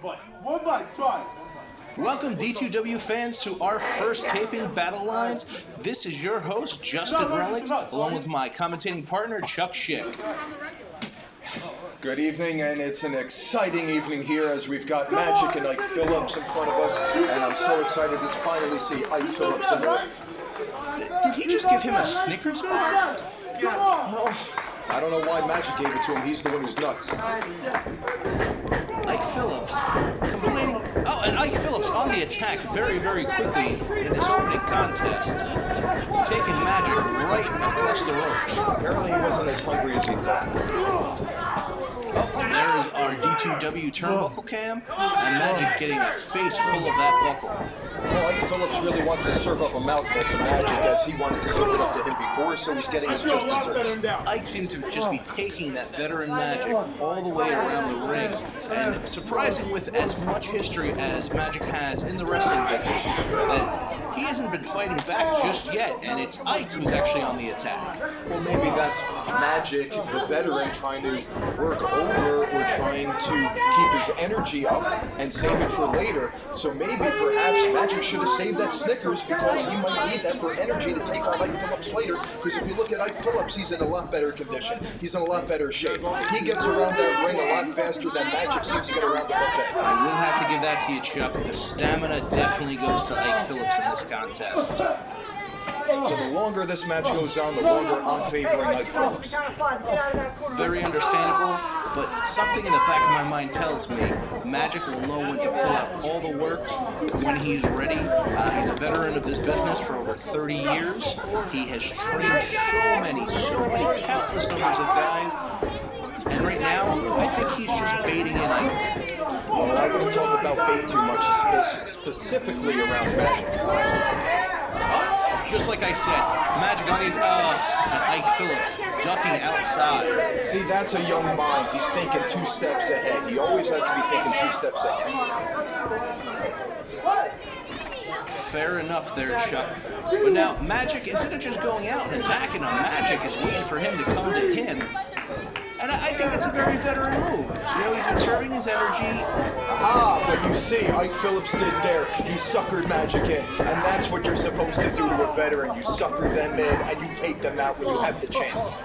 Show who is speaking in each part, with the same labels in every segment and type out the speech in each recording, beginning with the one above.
Speaker 1: One bite, try.
Speaker 2: Welcome, D2W fans, to our first taping, Battlelines. This is your host, Justin Relics, along with my commentating partner, Chuck Schick.
Speaker 3: Good evening, and it's an exciting evening here as we've got Magic and Ike Phillips in front of us, and I'm so excited to finally see Ike Phillips in there.
Speaker 2: Did he just give him a Snickers bar?
Speaker 3: Well, I don't know why Magic gave it to him. He's the one who's nuts.
Speaker 2: Ike Phillips complaining. Oh, and Ike Phillips on the attack very, very quickly in this opening contest, taking Magic right across the ropes.
Speaker 3: Apparently he wasn't as hungry as he thought.
Speaker 2: Oh, there is our D2W turnbuckle cam, and Magic getting a face full of that buckle.
Speaker 3: Well, Ike Phillips really wants to serve up a mouthful to Magic as he wanted to serve it up to him before, so he's getting his just desserts.
Speaker 2: Ike seems to just be taking that veteran Magic all the way around the ring, and surprising with as much history as Magic has in the wrestling business, that he hasn't been fighting back just yet, and it's Ike who's actually on the attack.
Speaker 3: Well, maybe that's Magic, the veteran, trying to work over or trying to keep his energy up and save it for later. So maybe perhaps Magic should have saved that Snickers because he might need that for energy to take on Ike Phillips later. Because if you look at Ike Phillips, he's in a lot better condition. He's in a lot better shape. He gets around that ring a lot faster than Magic seems to get around the buffet.
Speaker 2: I will have to give that to you, Chuck. The stamina definitely goes to Ike Phillips in this contest.
Speaker 3: So the longer this match goes on, the longer I'm favoring Ike Phillips.
Speaker 2: Very understandable, but something in the back of my mind tells me Magic will know when to pull out all the works when he's ready. He's a veteran of this business for over 30 years. He has trained so many, countless numbers of guys. And right now, I think he's just baiting in Ike.
Speaker 3: Well, I wouldn't talk about bait too much, specifically around Magic.
Speaker 2: Just like I said, Magic on the and Ike Phillips ducking outside.
Speaker 3: See, that's a young mind. He's thinking 2 steps ahead. He always has to be thinking 2 steps ahead.
Speaker 2: Fair enough there, Chuck. But now, Magic, instead of just going out and attacking him, Magic is waiting for him to come to him. And I think that's a very veteran move. You know, he's conserving his energy.
Speaker 3: Aha, but you see, Ike Phillips did there. He suckered Magic in. And that's what you're supposed to do to a veteran. You sucker them in and you take them out when you have the chance.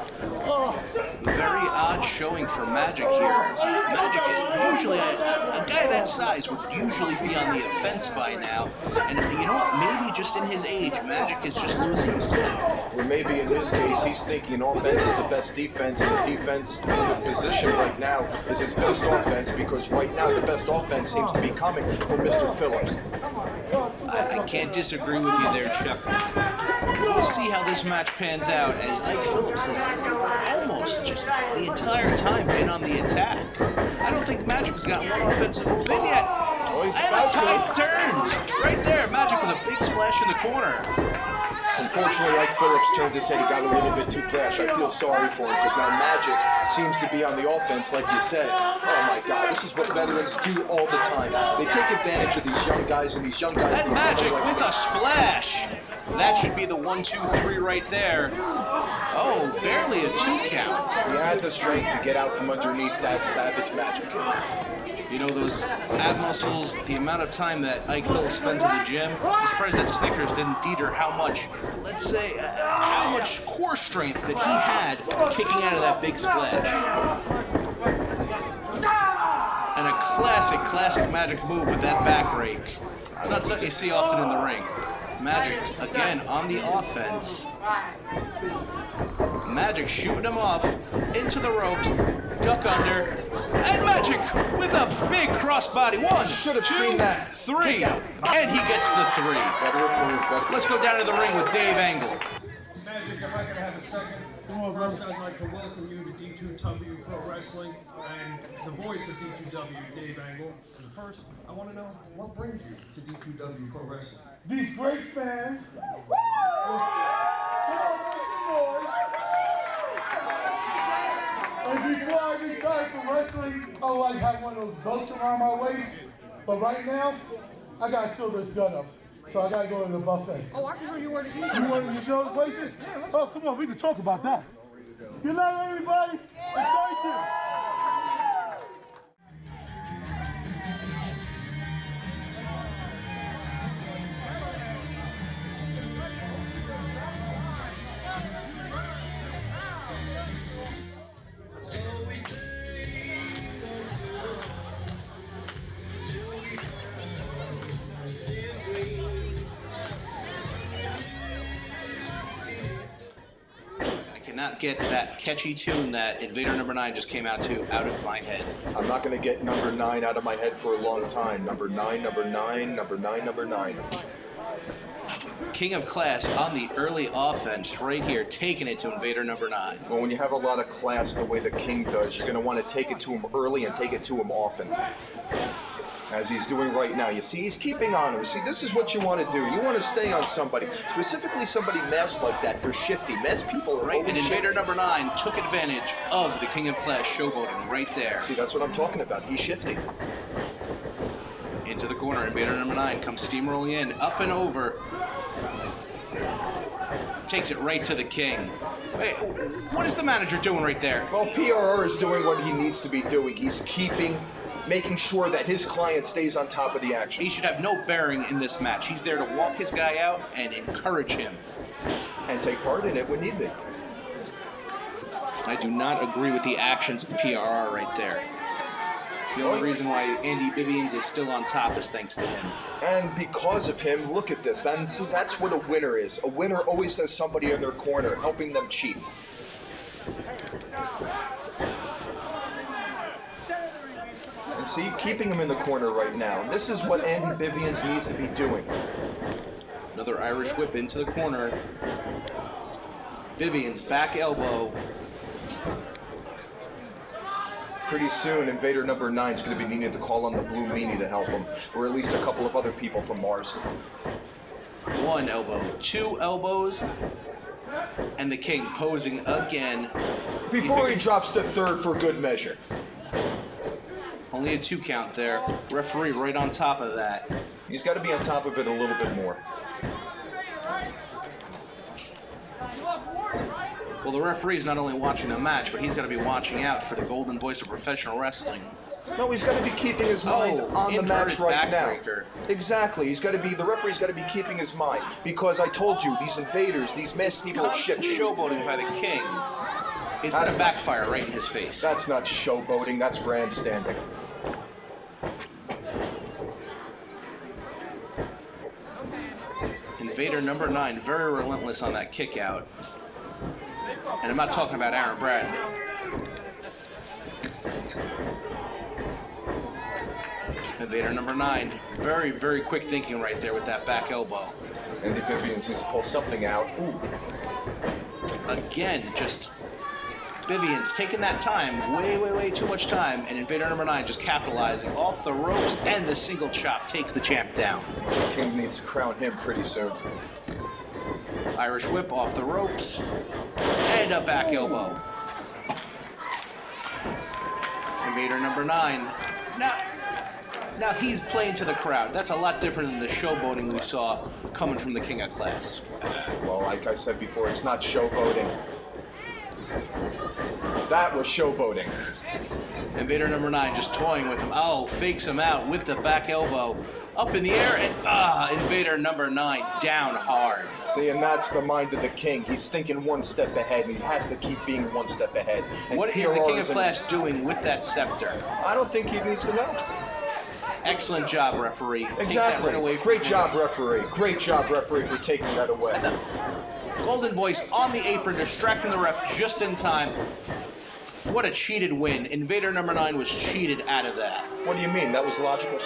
Speaker 2: Very odd showing for Magic here. Magic, usually a guy that size would usually be on the offense by now. And you know what? Maybe just in his age, Magic is just losing his sleep.
Speaker 3: Or maybe in his case, he's thinking offense is the best defense, and the defense, the position right now is his best offense, because right now the best offense seems to be coming from Mr. Phillips.
Speaker 2: I can't disagree with you there, Chuck. We'll see how this match pans out, as Ike Phillips has almost just the entire time been on the attack. I don't think Magic's got one offensive move in yet.
Speaker 3: Oh, he's
Speaker 2: and a tight turn! Right there, Magic with a big splash in the corner.
Speaker 3: Unfortunately, Ike Phillips turned his head. He got a little bit too brash. I feel sorry for him because now Magic seems to be on the offense, like you said. Oh my God, this is what veterans do all the time. They take advantage of these young guys, and these young guys
Speaker 2: and
Speaker 3: need
Speaker 2: Magic
Speaker 3: like
Speaker 2: with a splash. That should be the 1, 2, 3 right there. Oh, barely a 2 count.
Speaker 3: He had the strength to get out from underneath that savage Magic.
Speaker 2: You know, those ab muscles, the amount of time that Ike Phillips spends in the gym, I'm surprised that Snickers didn't deter how much, let's say, how much core strength that he had kicking out of that big splash. And a classic Magic move with that back rake. It's not something you see often in the ring. Magic, again, on the offense. Magic shooting him off into the ropes, duck under, and Magic with a big crossbody. 1,
Speaker 3: Should have
Speaker 2: 2,
Speaker 3: seen that.
Speaker 2: 3, and he gets the 3. Let's go down to the ring with Dave Angle.
Speaker 4: Magic, if I could have a second. First, I'd like to welcome you to D2W Pro Wrestling and the voice of D2W, Dave Angle. And first, I want to know what brings you to D2W Pro Wrestling.
Speaker 1: These great fans. And before I retire from wrestling, I would like to have one of those belts around my waist. But right now, I gotta fill this gun up. So I gotta go to the buffet.
Speaker 4: Oh, I can show you where to eat.
Speaker 1: You want to show the places? Oh, come on, we can talk about that. Good night, everybody. And thank you.
Speaker 2: cannot get that catchy tune that Invader number 9 just came out to out of my head.
Speaker 3: I'm not going to get number 9 out of my head for a long time. Number 9, number 9, number 9, number 9.
Speaker 2: King of Class on the early offense right here, taking it to Invader number 9.
Speaker 3: Well, when you have a lot of class the way the King does, you're going to want to take it to him early and take it to him often. As he's doing right now. You see, he's keeping on him. See, this is what you want to do. You want to stay on somebody, specifically somebody masked like that. They're shifty. Masked people are
Speaker 2: right,
Speaker 3: always
Speaker 2: and Invader number 9 took advantage of the King of Class showboating right there.
Speaker 3: See, that's what I'm talking about. He's shifty.
Speaker 2: Into the corner, Invader number 9 comes steamrolling in, up and over. Takes it right to the King. Wait, what is the manager doing right there?
Speaker 3: Well, PRR is doing what he needs to be doing. He's making sure that his client stays on top of the action.
Speaker 2: He should have no bearing in this match. He's there to walk his guy out and encourage him.
Speaker 3: And take part in it when need be.
Speaker 2: I do not agree with the actions of PRR right there. The only reason why Andy Vivian is still on top is thanks to him.
Speaker 3: And because of him, look at this. And so that's what a winner is. A winner always has somebody in their corner helping them cheat. And see, keeping him in the corner right now. This is what Andy Vivian needs to be doing.
Speaker 2: Another Irish whip into the corner. Vivian's back elbow.
Speaker 3: Pretty soon, Invader number 9 is going to be needing to call on the Blue Meanie to help him, or at least a couple of other people from Mars.
Speaker 2: 1 elbow, 2 elbows, and the King posing again.
Speaker 3: Before he drops the 3rd for good measure.
Speaker 2: Only a 2 count there. Referee right on top of that.
Speaker 3: He's got to be on top of it a little bit more.
Speaker 2: Well, the referee's not only watching the match, but he's got to be watching out for the golden voice of professional wrestling.
Speaker 3: No, he's got to be keeping his mind on the match right now. Exactly. The referee's got to be keeping his mind. Because I told you, these invaders, these masked people are shit.
Speaker 2: Showboating by the King. He's going to backfire right in his face.
Speaker 3: That's not showboating, that's grandstanding.
Speaker 2: Invader number 9, very relentless on that kick out. And I'm not talking about Aaron Bradley. Invader number 9, very, very quick thinking right there with that back elbow.
Speaker 3: Andy Vivian needs to pull something out. Ooh.
Speaker 2: Again, just Vivian's taking that time, way too much time, and Invader number 9 just capitalizing off the ropes, and the single chop takes the champ down.
Speaker 3: King needs to crown him pretty soon.
Speaker 2: Irish whip off the ropes, and a back elbow. Invader number 9. Now he's playing to the crowd. That's a lot different than the showboating we saw coming from the King of Class.
Speaker 3: Well, like I said before, it's not showboating. That was showboating.
Speaker 2: Invader number 9 just toying with him. Oh, fakes him out with the back elbow. Up in the air, and Invader number 9 down hard.
Speaker 3: See, and that's the mind of the King. He's thinking one step ahead, and he has to keep being one step ahead. And
Speaker 2: what is the King of Class doing with that scepter?
Speaker 3: I don't think he needs to know.
Speaker 2: Excellent job, referee.
Speaker 3: Exactly.
Speaker 2: Take that right away from
Speaker 3: Great job, referee. Great job, referee, for taking that away.
Speaker 2: Golden Voice on the apron, distracting the ref just in time. What a cheated win. Invader number 9 was cheated out of that.
Speaker 3: What do you mean? That was logical?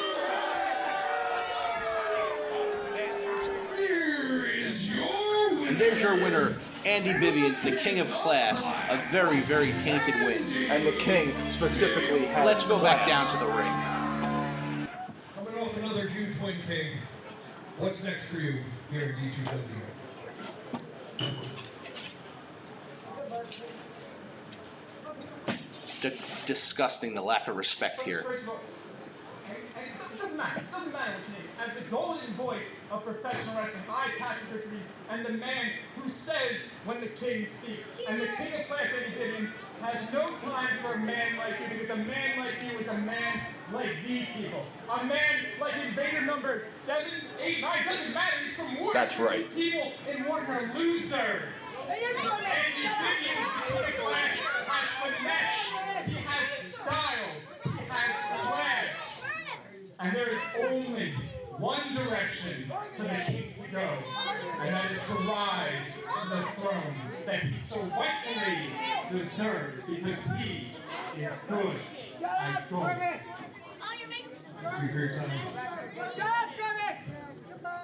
Speaker 2: And there's your winner, Andy Vivian's, the King of Class. A very, very tainted win.
Speaker 3: And the King specifically has
Speaker 2: Let's go
Speaker 3: class.
Speaker 2: back down to the ring.
Speaker 4: Coming off another June Twin King. What's next for you here at D2W?
Speaker 2: Disgusting, the lack of respect here.
Speaker 5: It doesn't matter what you name. As the golden voice of professional wrestling, I, Patrick Richard, and the man who says when the King speaks. And the King of Class, Andy Vivian, has no time for a man like you, because a man like you is a man like these people. A man like Invader number 7, 8, 9, doesn't matter, he's from Warner.
Speaker 3: That's right.
Speaker 5: People in Warner are losers. Andy Vivian, the King of Class, has finesse. He has style. He has class. And there is only one direction for the King to go, and that is to rise to the throne. that he so rightfully deserves because he is good as gold. Thank you for your time.
Speaker 6: Good job, Travis! Goodbye!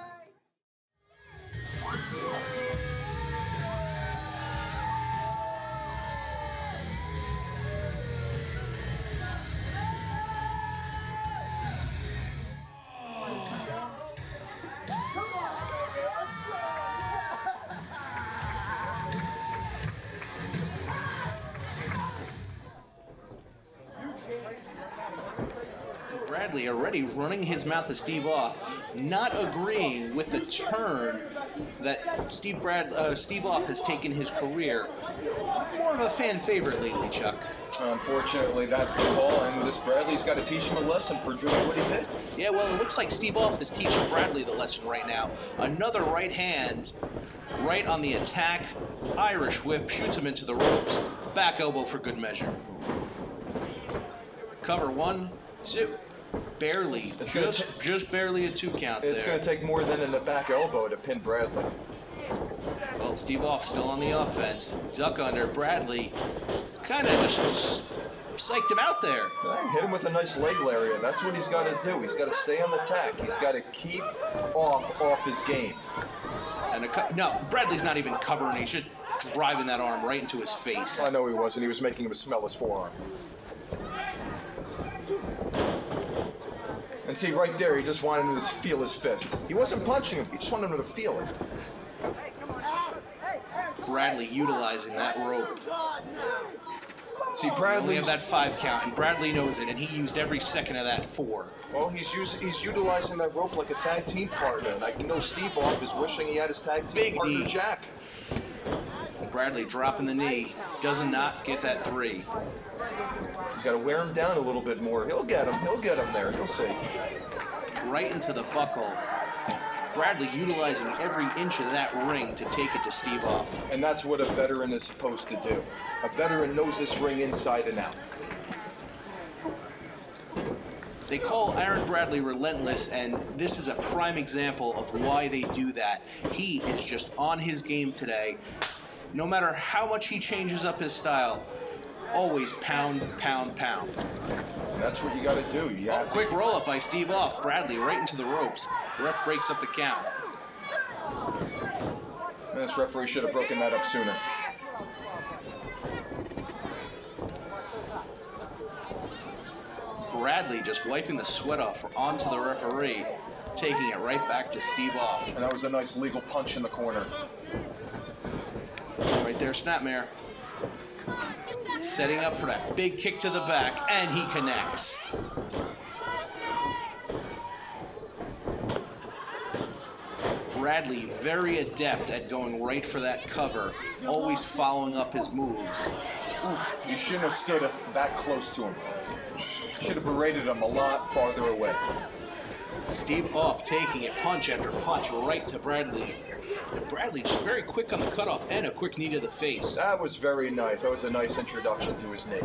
Speaker 2: Bradley already running his mouth to Steve Off, not agreeing with the turn that Steve Off has taken his career. More of a fan favorite lately, Chuck.
Speaker 3: Unfortunately, that's the call, and this Bradley's got to teach him a lesson for doing what he did.
Speaker 2: Yeah, well, it looks like Steve Off is teaching Bradley the lesson right now. Another right hand, right on the attack. Irish whip, shoots him into the ropes. Back elbow for good measure. Cover 1, 2. Barely, just barely a 2 count there.
Speaker 3: It's going to take more than a back elbow to pin Bradley.
Speaker 2: Well, Steve Off still on the offense. Duck under. Bradley kind of just psyched him out there.
Speaker 3: Hit him with a nice leg lariat. That's what he's got to do. He's got to stay on the attack. He's got to keep off his game.
Speaker 2: And no, Bradley's not even covering. He's just driving that arm right into his face.
Speaker 3: I know he wasn't. He was making him smell his forearm. And see, right there, he just wanted him to feel his fist. He wasn't punching him. He just wanted him to feel it.
Speaker 2: Bradley utilizing that rope.
Speaker 3: See,
Speaker 2: We
Speaker 3: Bradley
Speaker 2: have that 5 count, and Bradley knows it, and he used every second of that 4.
Speaker 3: Well, he's utilizing that rope like a tag team partner, and I know Steve Off is wishing he had his tag team
Speaker 2: Big
Speaker 3: partner
Speaker 2: knee.
Speaker 3: Jack.
Speaker 2: Bradley dropping the knee, does not get that 3.
Speaker 3: He's got to wear him down a little bit more. He'll get him. He'll get him there. You'll see.
Speaker 2: Right into the buckle. Bradley utilizing every inch of that ring to take it to Steve Off.
Speaker 3: And that's what a veteran is supposed to do. A veteran knows this ring inside and out.
Speaker 2: They call Aaron Bradley relentless, and this is a prime example of why they do that. He is just on his game today. No matter how much he changes up his style, always pound, pound, pound.
Speaker 3: That's what you got to do. You have
Speaker 2: Quick roll-up by Steve Off. Bradley right into the ropes. The ref breaks up the count.
Speaker 3: This referee should have broken that up sooner.
Speaker 2: Bradley just wiping the sweat off onto the referee, taking it right back to Steve Off.
Speaker 3: And that was a nice legal punch in the corner.
Speaker 2: Right there, Snapmare. Setting up for that big kick to the back, and he connects. Bradley very adept at going right for that cover, always following up his moves.
Speaker 3: Oof, you shouldn't have stood that close to him. Should have berated him a lot farther away.
Speaker 2: Steve Off taking it punch after punch right to Bradley. And Bradley just very quick on the cutoff and a quick knee to the face.
Speaker 3: That was very nice. That was a nice introduction to his knee.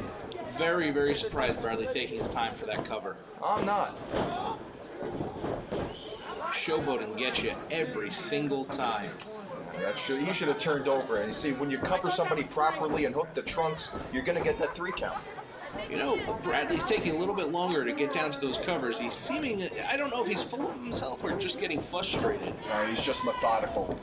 Speaker 2: Very, very surprised Bradley taking his time for that cover.
Speaker 3: I'm not.
Speaker 2: Showboating gets you every single time.
Speaker 3: He should have turned over. And you see, when you cover somebody properly and hook the trunks, you're going to get that 3 count.
Speaker 2: You know, Bradley's taking a little bit longer to get down to those covers. He's seeming, I don't know if he's full of himself or just getting frustrated.
Speaker 3: He's just methodical.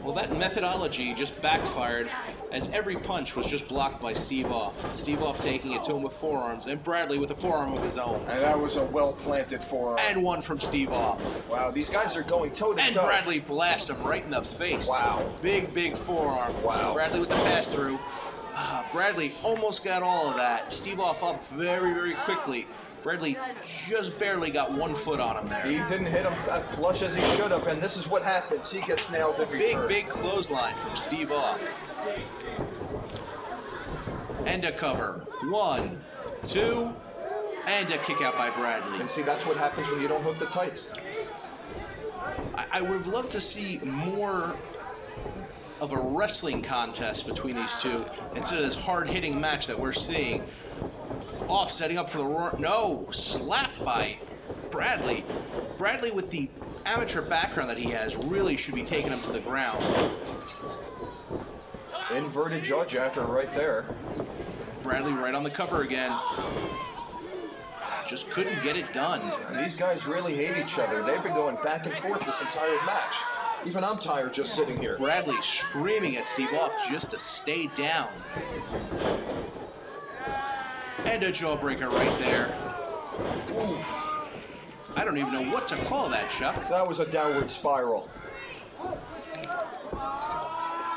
Speaker 2: Well, that methodology just backfired as every punch was just blocked by Steve Off. Steve Off taking it to him with forearms, and Bradley with a forearm of his own.
Speaker 3: And that was a well-planted forearm.
Speaker 2: And one from Steve Off.
Speaker 3: Wow, these guys are going toe-to-toe.
Speaker 2: And Bradley blasts him right in the face.
Speaker 3: Wow.
Speaker 2: Big, big forearm.
Speaker 3: Wow.
Speaker 2: Bradley with the pass-through. Bradley almost got all of that. Steve Off up very, very quickly. Bradley just barely got 1 foot on him there.
Speaker 3: He didn't hit him as flush as he should have, and this is what happens. He gets nailed every turn.
Speaker 2: Big clothesline from Steve Off. And a cover. 1, 2, and a kick out by Bradley.
Speaker 3: And see, that's what happens when you don't hook the tights.
Speaker 2: I would have loved to see more of a wrestling contest between these two instead of this hard-hitting match that we're seeing. Off setting up for the roar. No, slap by Bradley. Bradley with the amateur background that he has really should be taking him to the ground.
Speaker 3: Inverted jaw jacker right there.
Speaker 2: Bradley right on the cover again. Just couldn't get it done.
Speaker 3: These guys really hate each other. They've been going back and forth this entire match. Even I'm tired just sitting here.
Speaker 2: Bradley screaming at Steve Off just to stay down. And a jawbreaker right there. Oof. I don't even know what to call that, Chuck.
Speaker 3: That was a downward spiral.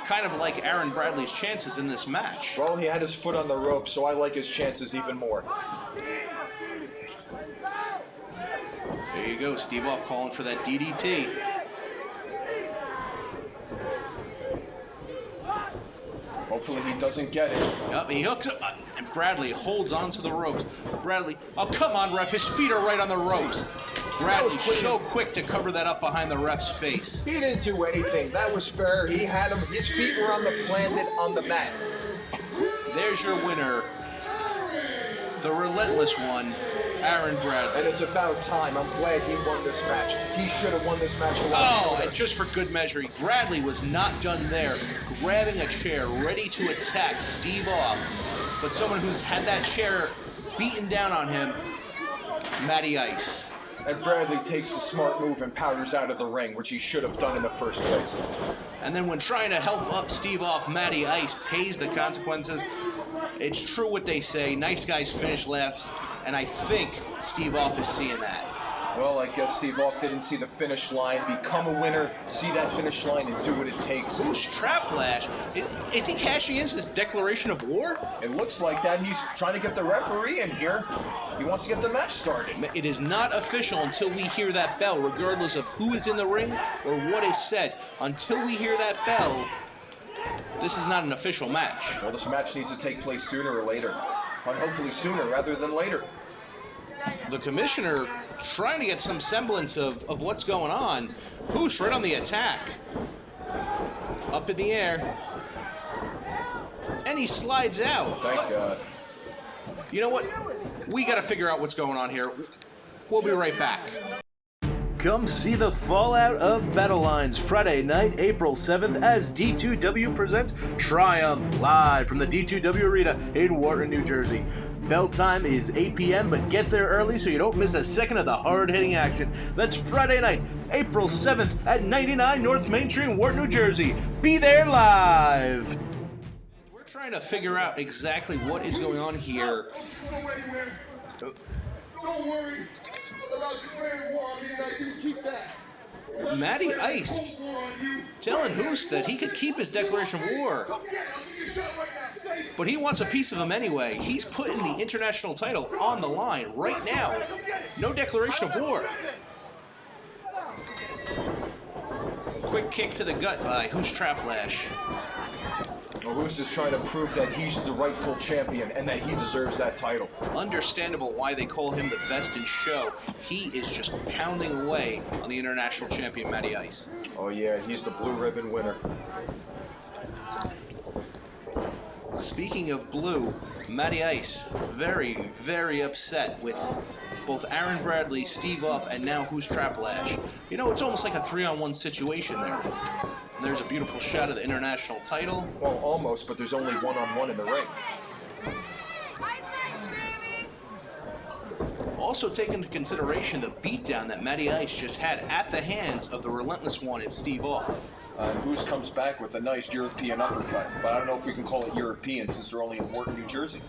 Speaker 2: Kind of like Aaron Bradley's chances in this match.
Speaker 3: Well, he had his foot on the rope, so I like his chances even more.
Speaker 2: There you go, Steve Off calling for that DDT.
Speaker 3: Hopefully he doesn't get it.
Speaker 2: Yep, he hooks up, and Bradley holds onto the ropes. Bradley, oh come on, ref, his feet are right on the ropes. Bradley's so quick to cover that up behind the ref's face.
Speaker 3: He didn't do anything. That was fair. He had him. His feet were on the planted on the mat.
Speaker 2: There's your winner, the relentless one, Aaron Bradley.
Speaker 3: And it's about time. I'm glad he won this match. He should have won this match a lot sooner.
Speaker 2: And just for good measure, Bradley was not done there, grabbing a chair, ready to attack Steve Off. But someone who's had that chair beaten down on him, Matty Ice.
Speaker 3: And Bradley takes the smart move and powders out of the ring, which he should have done in the first place.
Speaker 2: And then when trying to help up Steve Off, Matty Ice pays the consequences. It's true what they say, nice guys finish last, and I think Steve Off is seeing that.
Speaker 3: Well, I guess Steve Off didn't see the finish line, become a winner, see that finish line, and do what it takes.
Speaker 2: Who's Trap Lash? Is he cashing in his declaration of war?
Speaker 3: It looks like that. He's trying to get the referee in here. He wants to get the match started.
Speaker 2: It is not official until we hear that bell, regardless of who is in the ring or what is said. Until we hear that bell, this is not an official match.
Speaker 3: Well, this match needs to take place sooner or later. And hopefully sooner rather than later.
Speaker 2: The commissioner trying to get some semblance of what's going on. Who's right on the attack. Up in the air. And he slides out.
Speaker 3: Thank God.
Speaker 2: You know what? We got to figure out what's going on here. We'll be right back. Come see the fallout of Battlelines Friday night, April 7th, as D2W presents Triumph live from the D2W Arena in Wharton, New Jersey. Bell time is 8 p.m., but get there early so you don't miss a second of the hard-hitting action. That's Friday night, April 7th at 99 North Main Street in Wharton, New Jersey. Be there live! We're trying to figure out exactly what is going on here.
Speaker 7: Don't worry.
Speaker 2: Matty Ice telling Hoos that he could keep his declaration of war, but he wants a piece of him anyway. He's putting the international title on the line right now. No declaration of war. Quick kick to the gut by Hoos Trap Lash.
Speaker 3: Hoos is trying to prove that he's the rightful champion and that he deserves that title.
Speaker 2: Understandable why they call him the best in show. He is just pounding away on the international champion, Matty Ice.
Speaker 3: Oh yeah, he's the blue ribbon winner.
Speaker 2: Speaking of blue, Matty Ice very, very upset with both Aaron Bradley, Steve Off, and now Hoos Trap Lash. You know, it's almost like a 3-on-1 situation there. And there's a beautiful shot of the international title.
Speaker 3: Well, almost, but there's only 1-on-1 in the ring.
Speaker 2: Also take into consideration the beatdown that Matty Ice just had at the hands of the relentless one and Steve Off.
Speaker 3: Hoos comes back with a nice European uppercut, but I don't know if we can call it European since they're only in Wharton, New Jersey.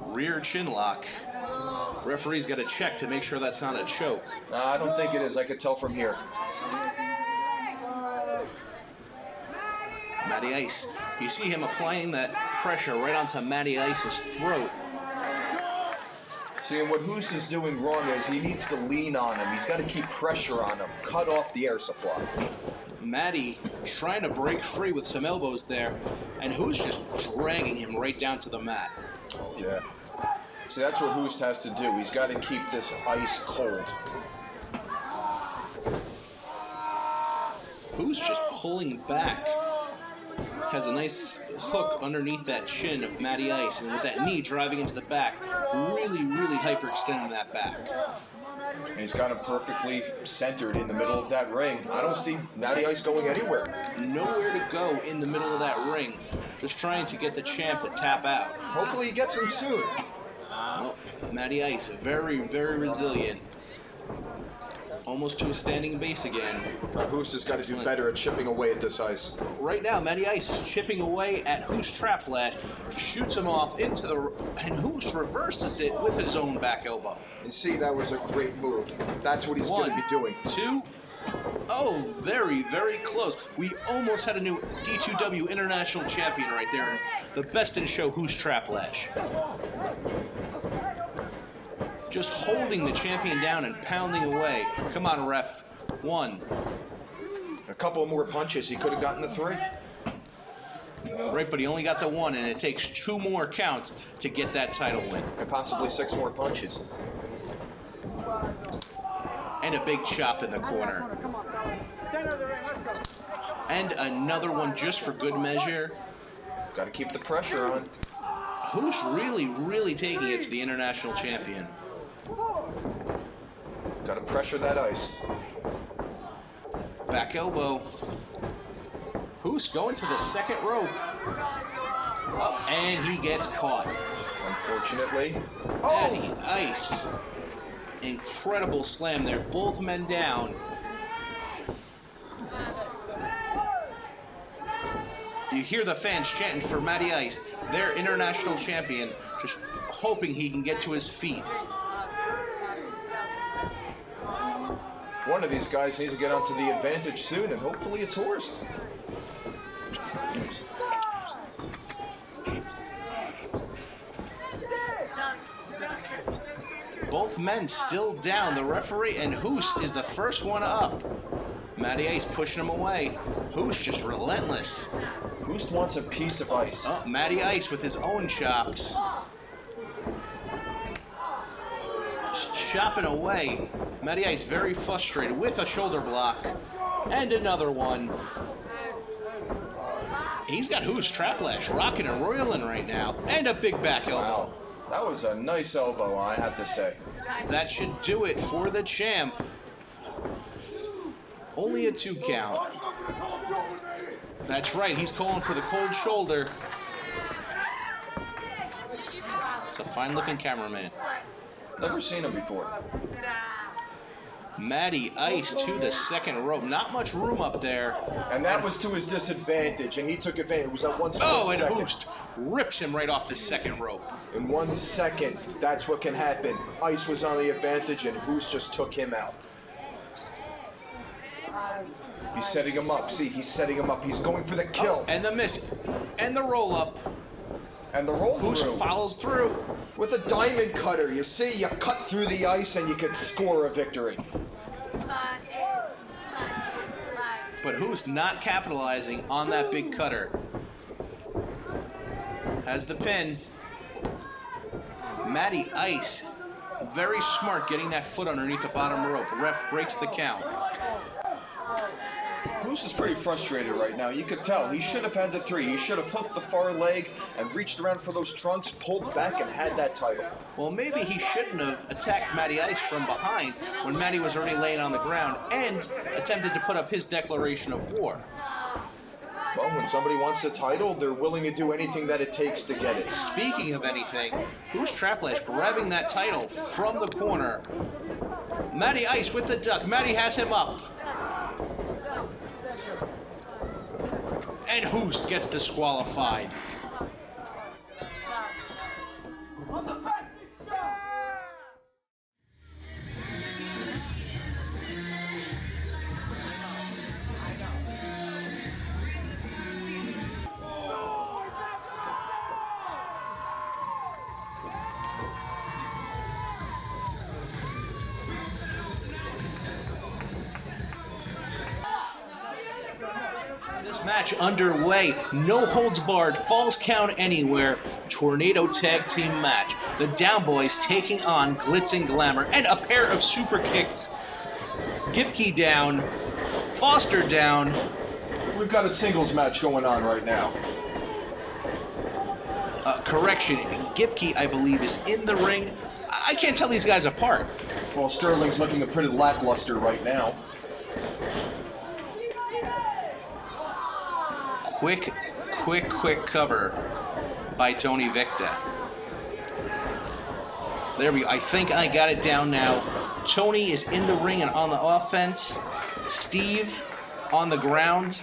Speaker 2: Rear chin lock. Referee's got to check to make sure that's not a choke.
Speaker 3: I don't think it is. I could tell from here.
Speaker 2: Matty Ice. You see him applying that pressure right onto Matty Ice's throat.
Speaker 3: See, and what Hoos is doing wrong is he needs to lean on him. He's got to keep pressure on him. Cut off the air supply.
Speaker 2: Matty trying to break free with some elbows there, and Hoos just dragging him right down to the mat.
Speaker 3: Oh, yeah. See, that's what Hoos has to do. He's got to keep this ice cold.
Speaker 2: Hoos just pulling back. has a nice hook underneath that chin of Matty Ice, and with that knee driving into the back, really, really hyperextending that back.
Speaker 3: And he's got him perfectly centered in the middle of that ring. I don't see Matty Ice going anywhere.
Speaker 2: Nowhere to go in the middle of that ring. Just trying to get the champ to tap out.
Speaker 3: Hopefully he gets him soon.
Speaker 2: Well, Matty Ice, very, very resilient. Almost to a standing base again.
Speaker 3: Hoos has got to do better at chipping away at this ice.
Speaker 2: Right now, Matty Ice is chipping away at Hoos Trap Lash, shoots him off into the... and Hoos reverses it with his own back elbow.
Speaker 3: And see, that was a great move. That's what he's going to be doing.
Speaker 2: 2. Oh, very, very close. We almost had a new D2W International Champion right there. The best in show, Hoos Trap Lash. Just holding the champion down and pounding away. Come on, ref. 1.
Speaker 3: A couple more punches, he could have gotten the 3.
Speaker 2: Right, but he only got the 1, and it takes 2 more counts to get that title win.
Speaker 3: And possibly 6 more punches.
Speaker 2: And a big chop in the corner. And another one just for good measure.
Speaker 3: Got to keep the pressure on.
Speaker 2: Who's really, really taking it to the international champion?
Speaker 3: Got to pressure that ice.
Speaker 2: Back elbow. Who's going to the second rope? Oh, and he gets caught.
Speaker 3: Unfortunately.
Speaker 2: Matty Ice. Incredible slam there. Both men down. You hear the fans chanting for Matty Ice, their international champion, just hoping he can get to his feet.
Speaker 3: One of these guys needs to get onto the advantage soon, and hopefully it's Horst.
Speaker 2: Both men still down. The referee and Hoost is the first one up. Matty Ice pushing him away. Hoost just relentless.
Speaker 3: Hoost wants a piece of ice.
Speaker 2: Oh, Matty Ice with his own chops. Just chopping away. Matty Ice very frustrated with a shoulder block. And another one. He's got Hoost Trap Lash rocking and roiling right now. And a big back elbow.
Speaker 3: Wow. That was a nice elbow, I have to say.
Speaker 2: That should do it for the champ. Only a 2 count. That's right, he's calling for the cold shoulder. It's a fine-looking cameraman.
Speaker 3: Never seen him before.
Speaker 2: Matty Ice to the second rope. Not much room up there.
Speaker 3: And that was to his disadvantage, and he took advantage. It was at 1
Speaker 2: Oh, and
Speaker 3: second.
Speaker 2: Hoost rips him right off the second rope.
Speaker 3: In 1 second, that's what can happen. Ice was on the advantage, and Hoost just took him out. He's setting him up. See, he's setting him up. He's going for the kill.
Speaker 2: And the miss. And the roll-up.
Speaker 3: And the roll
Speaker 2: Hoost
Speaker 3: through.
Speaker 2: follows through.
Speaker 3: With a diamond cutter. You see, you cut through the ice, and you can score a victory.
Speaker 2: But Hoost not capitalizing on that big cutter. Has the pin. Matty Ice, very smart getting that foot underneath the bottom rope. Ref breaks the count.
Speaker 3: Moose is pretty frustrated right now. You could tell. He should have had the 3. He should have hooked the far leg and reached around for those trunks, pulled back, and had that title.
Speaker 2: Well, maybe he shouldn't have attacked Matty Ice from behind when Matty was already laying on the ground and attempted to put up his declaration of war.
Speaker 3: Well, when somebody wants a title, they're willing to do anything that it takes to get it.
Speaker 2: Speaking of anything, Hoost Trap Lash grabbing that title from the corner. Matty Ice with the duck. Matty has him up. And Hoost gets disqualified. This match underway, no holds barred, falls count anywhere, tornado tag team match. The Down Boys taking on Glitz and Glamour, and a pair of super kicks. Gipke down, Foster down,
Speaker 3: We've got a singles match going on right now.
Speaker 2: Correction, Gipke, I believe, is in the ring. I can't tell these guys apart.
Speaker 3: Well, Sterling's looking pretty lackluster right now.
Speaker 2: Quick cover by Tony Victa. There we go. I think I got it down now. Tony is in the ring and on the offense. Steve on the ground.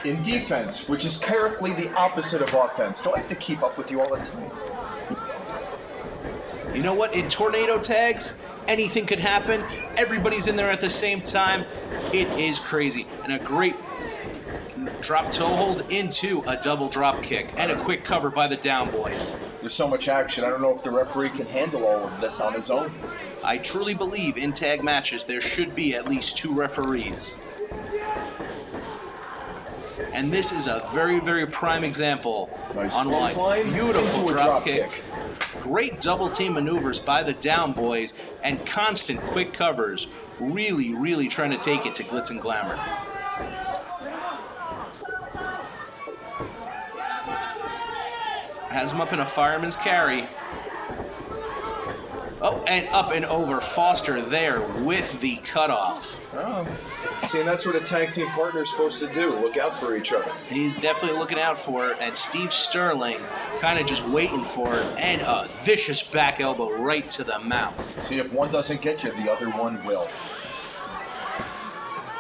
Speaker 3: In defense, which is currently the opposite of offense. Do I have to keep up with you all the time?
Speaker 2: You know what? In tornado tags, anything could happen. Everybody's in there at the same time. It is crazy. And a great drop toe hold into a double drop kick. And a quick cover by the Down Boys.
Speaker 3: There's so much action. I don't know if the referee can handle all of this on his own.
Speaker 2: I truly believe in tag matches there should be at least 2 referees. And this is a very, very prime example
Speaker 3: Nice
Speaker 2: on why.
Speaker 3: clothesline
Speaker 2: Beautiful
Speaker 3: into a
Speaker 2: drop kick. Great double team maneuvers by the Down Boys and constant quick covers. Really, really trying to take it to Glitz and Glamour. Has him up in a fireman's carry. Oh, and up and over. Foster there with the cutoff.
Speaker 3: Oh. See, and that's what a tag team partner is supposed to do. Look out for each other.
Speaker 2: He's definitely looking out for it. And Steve Sterling kind of just waiting for it. And a vicious back elbow right to the mouth.
Speaker 3: See, if one doesn't get you, the other one will.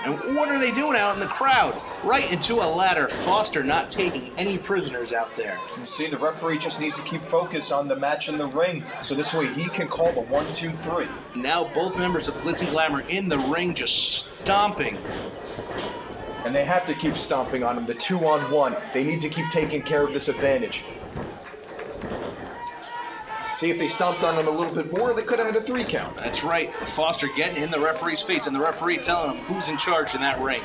Speaker 2: And what are they doing out in the crowd? Right into a ladder. Foster not taking any prisoners out there.
Speaker 3: You see, the referee just needs to keep focus on the match in the ring, so this way he can call the 1, 2, 3.
Speaker 2: Now both members of Glitz and Glamour in the ring just stomping.
Speaker 3: And they have to keep stomping on him, the 2-on-1. They need to keep taking care of this advantage. See, if they stomped on him a little bit more, they could have had a 3 count.
Speaker 2: That's right. Foster getting in the referee's face, and the referee telling him who's in charge in that ring.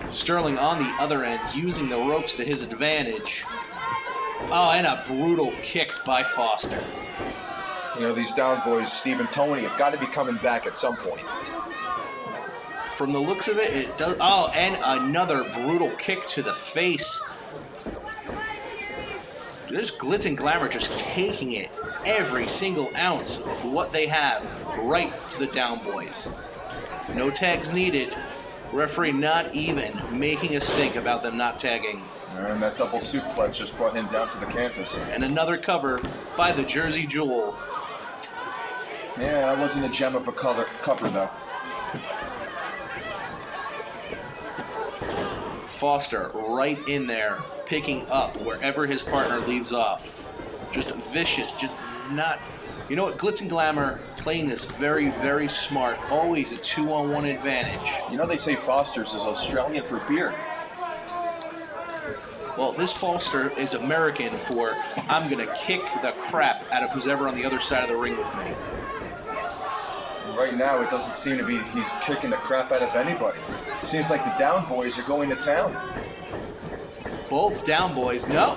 Speaker 2: Sterling on the other end, using the ropes to his advantage. Oh, and a brutal kick by Foster.
Speaker 3: You know, these Down Boys, Steve and Tony, have got to be coming back at some point.
Speaker 2: From the looks of it, it does. Oh, and another brutal kick to the face. There's Glitz and Glamour just taking it, every single ounce of what they have, right to the Down Boys. No tags needed. Referee not even making a stink about them not tagging.
Speaker 3: And that double suplex just brought him down to the canvas.
Speaker 2: And another cover by the Jersey Jewel.
Speaker 3: Yeah, that wasn't a gem of a cover though.
Speaker 2: Foster right in there, picking up wherever his partner leaves off. Just vicious, just not... You know what, Glitz and Glamour playing this very, very smart. Always a 2-on-1 advantage.
Speaker 3: You know they say Foster's is Australian for beer.
Speaker 2: Well, this Foster is American for I'm going to kick the crap out of who's ever on the other side of the ring with me.
Speaker 3: Right now, it doesn't seem to be he's kicking the crap out of anybody. It seems like the Down Boys are going to town.
Speaker 2: Both Down Boys, no.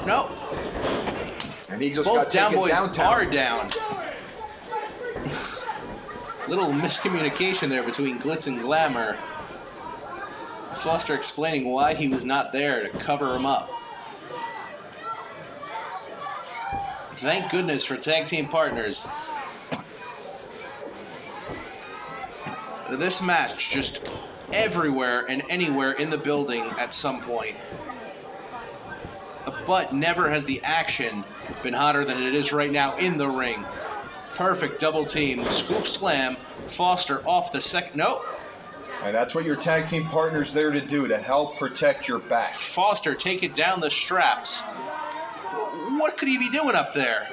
Speaker 3: And he just
Speaker 2: Both
Speaker 3: got
Speaker 2: Down
Speaker 3: taken
Speaker 2: Boys
Speaker 3: downtown.
Speaker 2: are down. Little miscommunication there between Glitz and Glamour. Foster explaining why he was not there to cover him up. Thank goodness for tag team partners. This match just everywhere and anywhere in the building at some point. But never has the action been hotter than it is right now in the ring. Perfect double team, scoop slam, Foster off the second, nope.
Speaker 3: And that's what your tag team partner's there to do, to help protect your back.
Speaker 2: Foster taking down the straps. What could he be doing up there?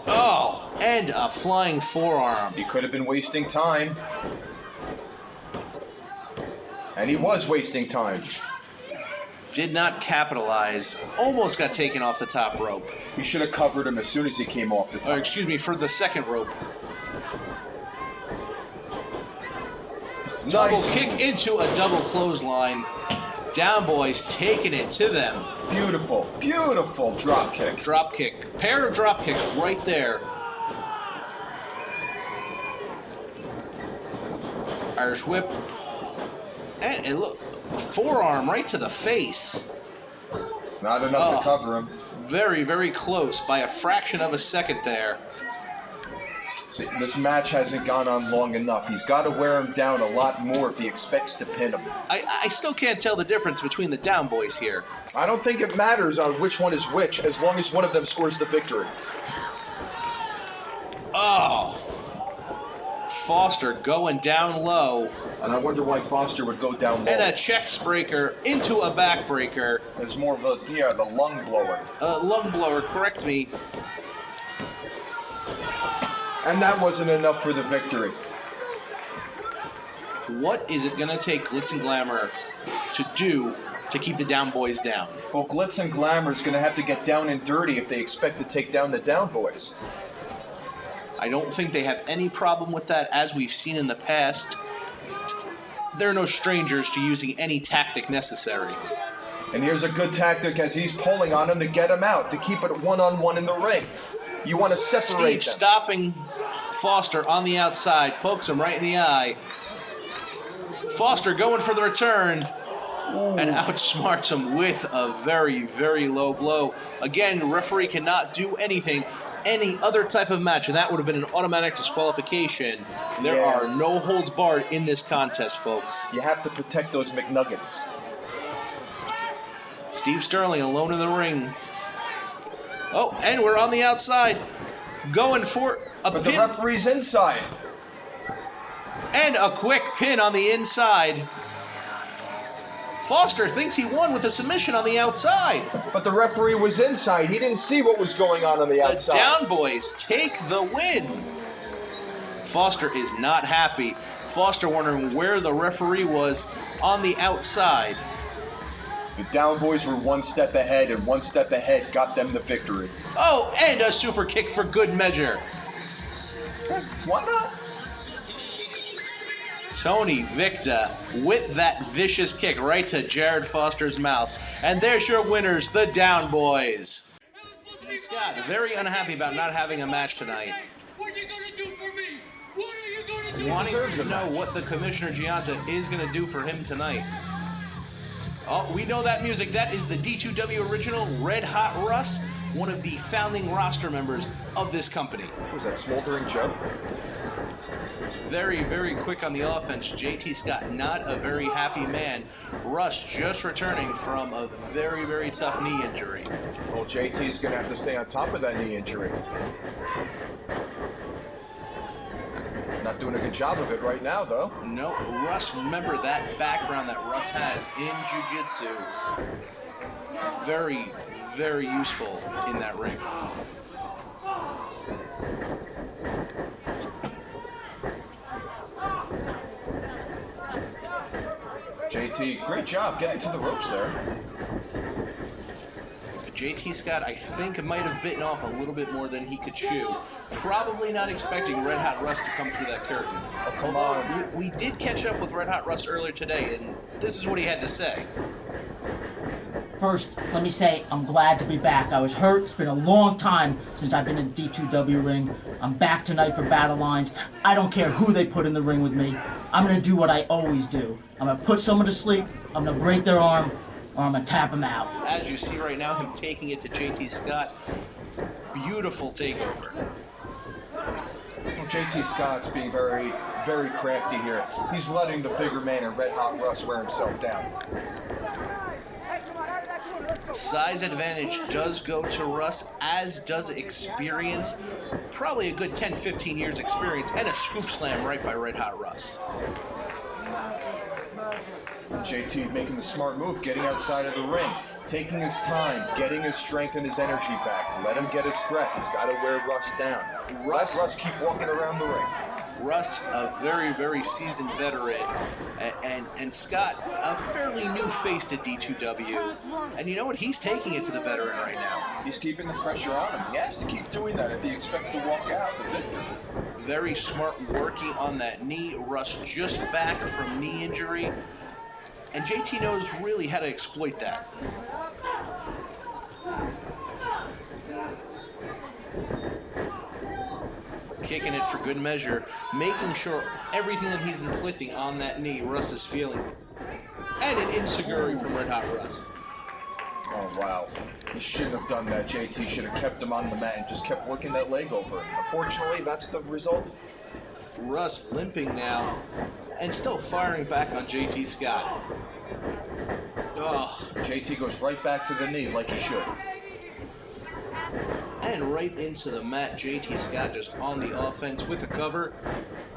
Speaker 2: Oh, and a flying forearm.
Speaker 3: He could have been wasting time. And he was wasting time.
Speaker 2: Did not capitalize. Almost got taken off the top rope.
Speaker 3: He should have covered him as soon as he came off the top.
Speaker 2: Excuse me, for the second rope.
Speaker 3: Nice.
Speaker 2: Double kick into a double clothesline. Down Boys taking it to them.
Speaker 3: Beautiful, beautiful drop kick.
Speaker 2: Drop kick. Pair of drop kicks right there. Irish whip. And it look, A forearm right to the face.
Speaker 3: Not enough to cover him.
Speaker 2: Very, very close by a fraction of a second there.
Speaker 3: See, this match hasn't gone on long enough. He's got to wear him down a lot more if he expects to pin him.
Speaker 2: I still can't tell the difference between the down boys here.
Speaker 3: I don't think it matters on which one is which, as long as one of them scores the victory.
Speaker 2: Oh. Foster going down low.
Speaker 3: And I wonder why Foster would go down low.
Speaker 2: And a chest breaker into a backbreaker.
Speaker 3: It's more of a, the lung blower.
Speaker 2: Lung blower, correct me.
Speaker 3: And that wasn't enough for the victory.
Speaker 2: What is it going to take Glitz and Glamour to do to keep the down boys down?
Speaker 3: Well, Glitz and Glamour is going to have to get down and dirty if they expect to take down the down boys.
Speaker 2: I don't think they have any problem with that, as we've seen in the past. They're no strangers to using any tactic necessary.
Speaker 3: And here's a good tactic as he's pulling on him to get him out, to keep it one-on-one in the ring. You want to separate
Speaker 2: Steve
Speaker 3: them.
Speaker 2: Stopping Foster on the outside, pokes him right in the eye. Foster going for the return. And outsmarts him with a very, very low blow. Again, referee cannot do anything. Any other type of match, and that would have been an automatic disqualification. There are no holds barred in this contest, folks.
Speaker 3: You have to protect those McNuggets.
Speaker 2: Steve Sterling alone in the ring. Oh, and we're on the outside. Going for a
Speaker 3: But
Speaker 2: pin.
Speaker 3: the referee's inside.
Speaker 2: And a quick pin on the inside. Foster thinks he won with a submission on the outside.
Speaker 3: But the referee was inside. He didn't see what was going on the outside.
Speaker 2: The Down Boys take the win. Foster is not happy. Foster wondering where the referee was on the outside.
Speaker 3: The Down Boys were one step ahead, and one step ahead got them the victory.
Speaker 2: Oh, and a super kick for good measure.
Speaker 3: Why not?
Speaker 2: Tony Victor with that vicious kick right to Jared Foster's mouth. And there's your winners, the Down Boys. Scott, very unhappy about not having a match tonight.
Speaker 6: What are you gonna do for me? What are you gonna do?
Speaker 2: Wanting to know what the Commissioner Gianta is going to do for him tonight. Oh, we know that music. That is the D2W original, Red Hot Russ, one of the founding roster members of this company.
Speaker 3: Was that Smoldering Joe?
Speaker 2: Very, very quick on the offense. JT Scott, not a very happy man. Russ just returning from a very, very tough knee injury.
Speaker 3: Well, JT's going to have to stay on top of that knee injury. Not doing a good job of it right now, though.
Speaker 2: No, Russ, remember that background that Russ has in jiu-jitsu. Very, very useful in that ring.
Speaker 3: JT, great job getting to the ropes there.
Speaker 2: JT Scott, I think, might have bitten off a little bit more than he could chew. Probably not expecting Red Hot Russ to come through that curtain.
Speaker 3: Oh, come on.
Speaker 2: We did catch up with Red Hot Russ earlier today, and this is what he had to say.
Speaker 7: First, let me say I'm glad to be back. I was hurt. It's been a long time since I've been in D2W ring. I'm back tonight for Battlelines. I don't care who they put in the ring with me. I'm going to do what I always do. I'm going to put someone to sleep, I'm going to break their arm, or I'm going to tap them out.
Speaker 2: As you see right now, him taking it to JT Scott. Beautiful takeover.
Speaker 3: Well, JT Scott's being very, very crafty here. He's letting the bigger man in Red Hot Russ wear himself down.
Speaker 2: Size advantage does go to Russ, as does experience. Probably a good 10-15 years experience, and a scoop slam right by Red Hot Russ.
Speaker 3: JT making the smart move, getting outside of the ring, taking his time, getting his strength and his energy back. Let him get his breath. He's got to wear Russ down. Let Russ keep walking around the ring.
Speaker 2: Russ, a very, very seasoned veteran, and Scott, a fairly new face to D2W. And you know what? He's taking it to the veteran right now.
Speaker 3: He's keeping the pressure on him. He has to keep doing that if he expects to walk out the victor.
Speaker 2: Very smart working on that knee. Russ just back from knee injury. And JT knows really how to exploit that. Kicking it for good measure, making sure everything that he's inflicting on that knee, Russ is feeling. And an enziguri from Red Hot Russ.
Speaker 3: Oh, wow. He shouldn't have done that. JT should have kept him on the mat and just kept working that leg over. Unfortunately, that's the result.
Speaker 2: Russ limping now and still firing back on JT Scott. Oh,
Speaker 3: JT goes right back to the knee like he should.
Speaker 2: And right into the mat. JT Scott just on the offense with a cover.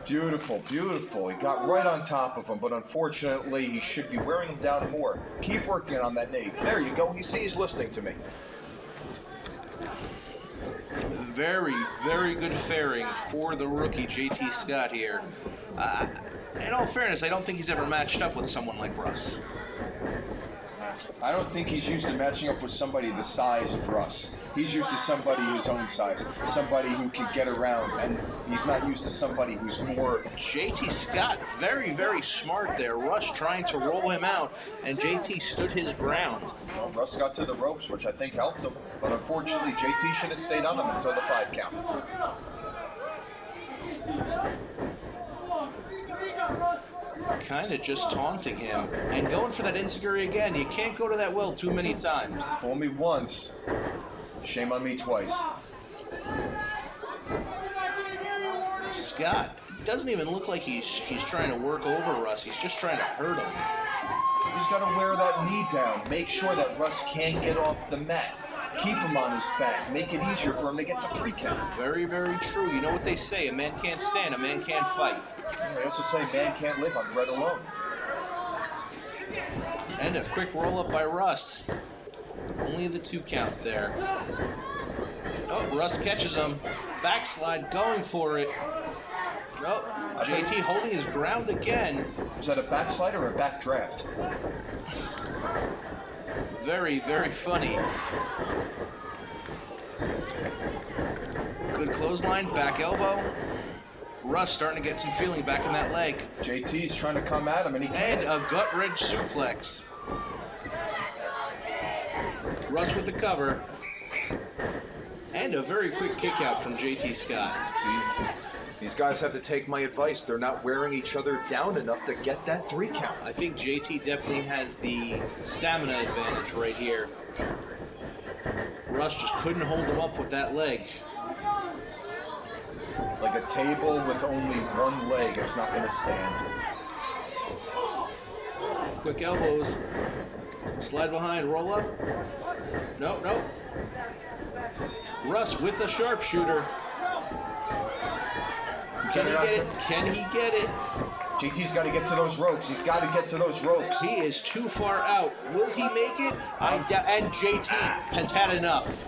Speaker 3: Beautiful, beautiful. He got right on top of him, but unfortunately, he should be wearing him down more. Keep working on that knee. There you go. You see he's listening to me.
Speaker 2: Very, very good faring for the rookie JT Scott here. In all fairness, I don't think he's ever matched up with someone like Russ.
Speaker 3: I don't think he's used to matching up with somebody the size of Russ. He's used to somebody his own size, somebody who can get around, and he's not used to somebody who's more...
Speaker 2: JT Scott, very, very smart there. Russ trying to roll him out, and JT stood his ground.
Speaker 3: Well, Russ got to the ropes, which I think helped him, but unfortunately, JT should have stayed on him until the 5 count.
Speaker 2: Kind of just taunting him and going for that enziguri again. You can't go to that well too many times.
Speaker 3: Fool me once, shame on me twice.
Speaker 2: Scott doesn't even look like he's trying to work over Russ. He's just trying to hurt him.
Speaker 3: He's got to wear that knee down. Make sure that Russ can't get off the mat. Keep him on his back. Make it easier for him to get the 3 count.
Speaker 2: Very, very true. You know what they say, a man can't stand, a man can't fight.
Speaker 3: They also say man can't live on bread alone.
Speaker 2: And a quick roll-up by Russ. Only the 2 count there. Oh, Russ catches him. Backslide, going for it. Oh, JT holding his ground again.
Speaker 3: Is that a backslide or a backdraft?
Speaker 2: Very, very funny. Good clothesline, back elbow. Russ starting to get some feeling back in that leg.
Speaker 3: JT's trying to come at him, and he can't.
Speaker 2: And a gut wrench suplex. Russ with the cover. And a very quick kick out from JT Scott.
Speaker 3: See, these guys have to take my advice. They're not wearing each other down enough to get that 3 count.
Speaker 2: I think JT definitely has the stamina advantage right here. Russ just couldn't hold him up with that leg.
Speaker 3: Like a table with only 1 leg, it's not going to stand.
Speaker 2: Quick elbows. Slide behind, roll up. Nope, nope. Russ with the sharpshooter. Can he get it? Can he get it?
Speaker 3: JT's got to get to those ropes. He's got to get to those ropes.
Speaker 2: He is too far out. Will he make it? And JT has had enough.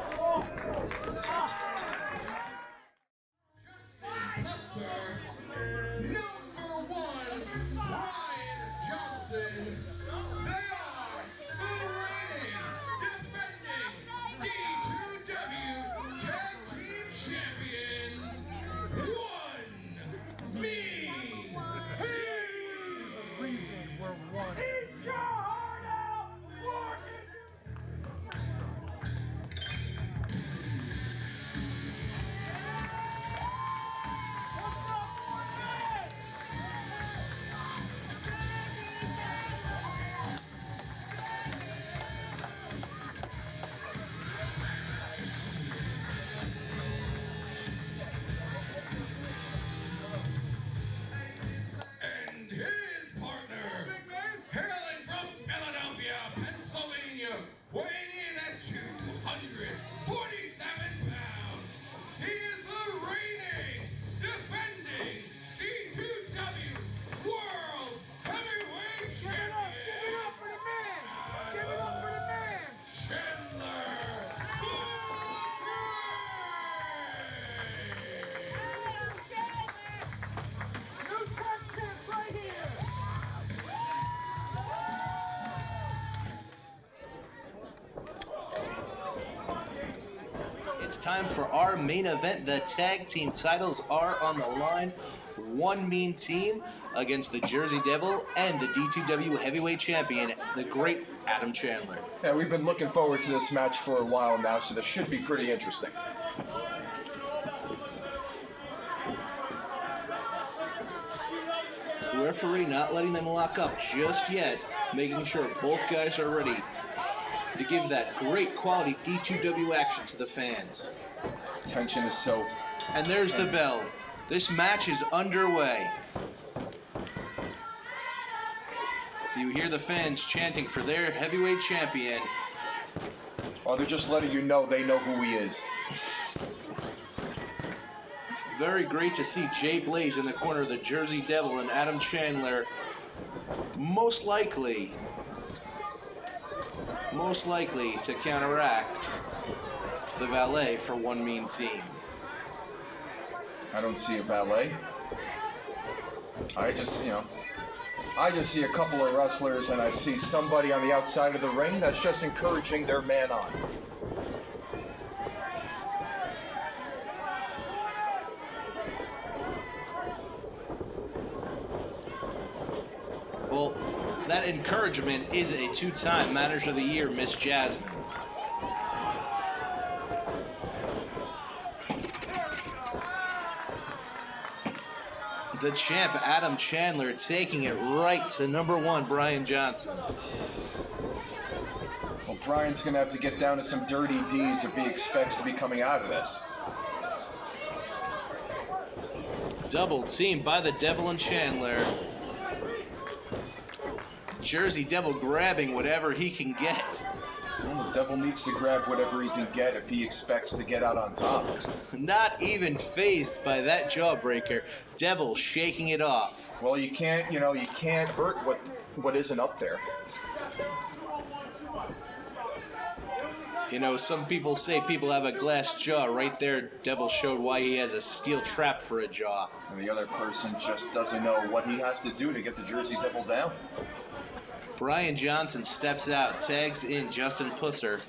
Speaker 2: It's time for our main event. The tag team titles are on the line. One mean team against the Jersey Devil and the D2W heavyweight champion, the great Adam Chandler.
Speaker 3: Yeah, we've been looking forward to this match for a while now, so this should be pretty interesting.
Speaker 2: The referee not letting them lock up just yet. making sure both guys are ready to give that great quality D2W action to the fans.
Speaker 3: Tension is so
Speaker 2: And there's the bell. This match is underway. You hear the fans chanting for their heavyweight champion.
Speaker 3: Oh, they're just letting you know they know who he is.
Speaker 2: Very great to see Jay Blaze in the corner of the Jersey Devil and Adam Chandler. Most likely to counteract the valet for one mean team.
Speaker 3: I don't see a valet. I just see a couple of wrestlers, and I see somebody on the outside of the ring that's just encouraging their man on.
Speaker 2: Well, that encouragement is a two-time Manager of the Year, Miss Jasmine. The champ, Adam Chandler, taking it right to number one, Brian Johnson.
Speaker 3: Well, Brian's going to have to get down to some dirty deeds if he expects to be coming out of this.
Speaker 2: Double team by the Devil and Chandler. Jersey Devil grabbing whatever he can get.
Speaker 3: Well, the Devil needs to grab whatever he can get if he expects to get out on top.
Speaker 2: Not even phased by that jawbreaker. Devil shaking it off.
Speaker 3: Well, you can't hurt what isn't up there.
Speaker 2: You know, some people say people have a glass jaw. Right there, Devil showed why he has a steel trap for a jaw.
Speaker 3: And the other person just doesn't know what he has to do to get the Jersey Devil down.
Speaker 2: Brian Johnson steps out, tags in Justin Pusser.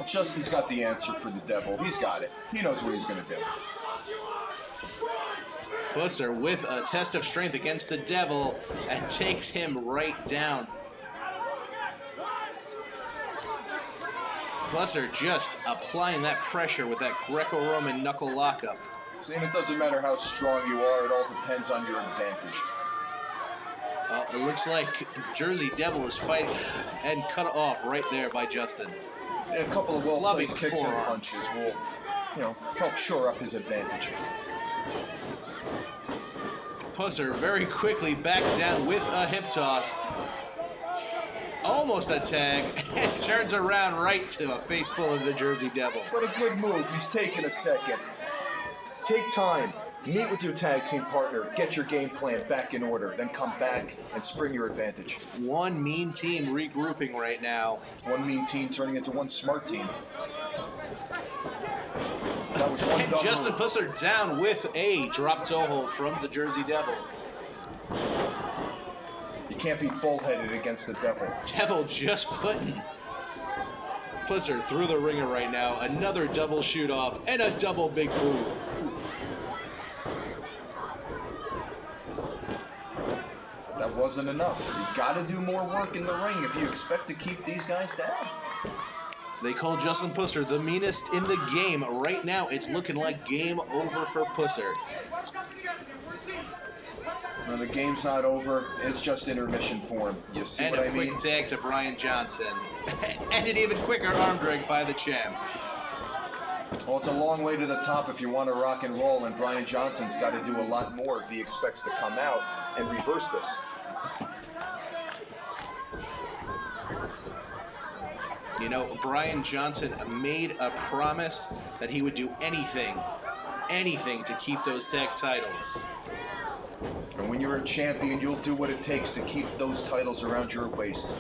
Speaker 3: Justin's got the answer for the Devil. He's got it. He knows what he's going to do.
Speaker 2: Pusser with a test of strength against the Devil and takes him right down. Pusser just applying that pressure with that Greco-Roman knuckle lockup.
Speaker 3: See, and it doesn't matter how strong you are, it all depends on your advantage.
Speaker 2: It looks like Jersey Devil is fighting and cut off right there by Justin.
Speaker 3: A couple of well-placed kicks and
Speaker 2: forearms.
Speaker 3: punches will, help shore up his advantage.
Speaker 2: Pusser very quickly back down with a hip toss. Almost a tag, and turns around right to a face full of the Jersey Devil.
Speaker 3: But a good move. He's taking a second. Take time. Meet with your tag team partner. Get your game plan back in order. Then come back and spring your advantage.
Speaker 2: One mean team regrouping right now.
Speaker 3: One mean team turning into one smart team. That was one
Speaker 2: And
Speaker 3: dumb
Speaker 2: Justin
Speaker 3: move.
Speaker 2: Pusser down with a drop toe hold from the Jersey Devil.
Speaker 3: You can't be bullheaded against the Devil.
Speaker 2: Devil just putting Pusser through the ringer right now. Another double shoot off and a double big boot.
Speaker 3: That wasn't enough. You got to do more work in the ring if you expect to keep these guys down.
Speaker 2: They call Justin Pusser the meanest in the game. Right now, it's looking like game over for Pusser.
Speaker 3: No, the game's not over. It's just intermission form. You see
Speaker 2: And
Speaker 3: what
Speaker 2: a
Speaker 3: I mean?
Speaker 2: quick tag to Brian Johnson. And an even quicker arm drag by the champ.
Speaker 3: Well, it's a long way to the top if you want to rock and roll, and Brian Johnson's got to do a lot more if he expects to come out and reverse this.
Speaker 2: You know, Brian Johnson made a promise that he would do anything to keep those tag titles.
Speaker 3: And when you're a champion, you'll do what it takes to keep those titles around your waist.